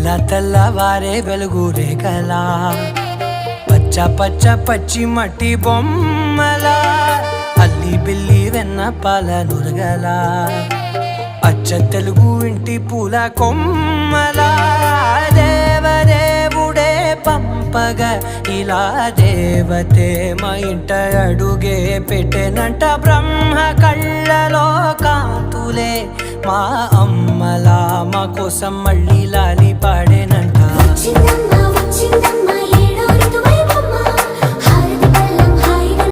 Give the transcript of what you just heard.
ఇలా తెల్లవారే వెలుగు రేఖలా పచ్చ పచ్చ పచ్చి మట్టి బొమ్మలా అల్లి బిల్లి వెన్న పాల నురగలా అచ్చ తెలుగు ఇంటి పూల కొమ్మలా దేవదేవుడే పంపగా ఇలా దేవతే మా ఇంట అడుగే పెట్టెనంట బ్రహ్మ కళ్ళలో కాంతులే మా అమ్మలా మా కోసం మళ్ళీ లాలి పాడేనంట.